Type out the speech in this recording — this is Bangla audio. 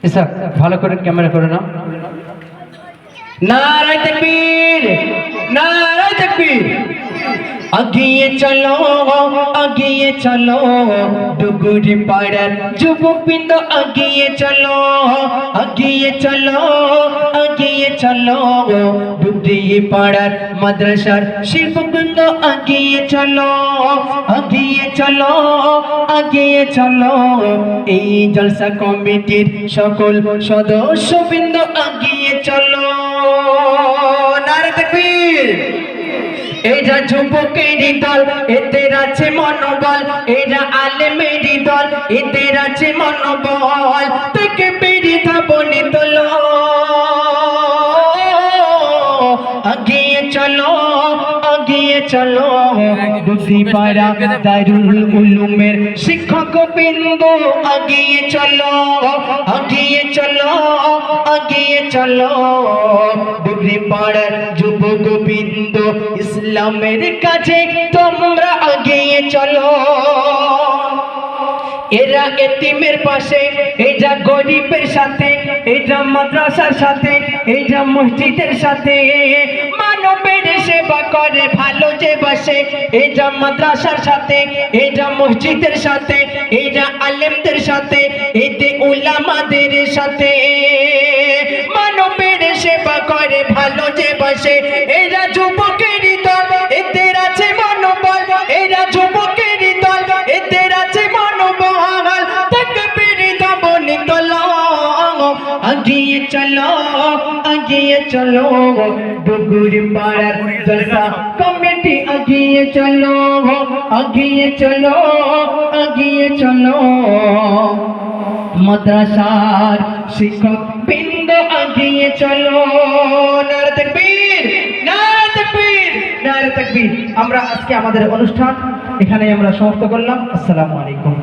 ऐसा ভালো করে ক্যামেরা করে নাও। নারে তাকবীর, নারে তাকবীর। আগিয়ে চলো, আগিয়ে চলো, ডুগুরি পাড়ার যুবকবৃন্দ আগিয়ে চলো, আগিয়ে চলো, আগিয়ে চলো, ডুগুরি পাড়ার মাদ্রাসার শিক্ষকবৃন্দ আগিয়ে চলো, আগিয়ে চলো, আগিয়ে চলো, এই জলসা কমিটির সকল সদস্যবৃন্দ আগিয়ে চলো। নারে তাকবীর। এরা যুবকেরই দল, এদের আছে মনোবল, এরা আলেমেরই দল, এদের আছে মনোবল, থেকে বেরি ধাবনে তোলো, আগিয়ে চলো, আগিয়ে চলো, দুধীপাড়া দারুল উলুমের শিক্ষক বৃন্দ আগিয়ে চলো, আগিয়ে চলো, আগিয়ে চলো, দুধীপাড়ার যুবক বৃন্দ ইসলামের কাছে তোমরা আগিয়ে চলো। এরা এতিমের পাশে, এরা গরিবের সাথে, এরা মাদ্রাসার সাথে, এরা মসজিদের সাথে, মানবের সেবা করে ভালো যে বাসে, এরা মাদ্রাসার সাথে, এরা মসজিদের সাথে, এরা আলেমদের সাথে, এতে উলামাদের সাথে, মানবের সেবা করে ভালো যে বাসে, এরা যুবকেরই দল, এদের আছে মনোবল, এরা যুবকেরই দল, এদের আছে মনোবল, তাকবীর ধ্বনি তোলো, আগিয়ে চলো, আগিয়ে চলো, ডুগুরি পাড়ার জলসা কমিটি আগিয়ে চলো, আগিয়ে চলো, আগিয়ে চলো, মাদ্রাসার শিক্ষক বৃন্দ আগিয়ে চলো। নারে তাকবীর, নারে তাকবীর, নারে তাকবীর। আমরা আজকে আমাদের অনুষ্ঠান এখানে আমরা সমাপ্ত করলাম। আসসালামু আলাইকুম।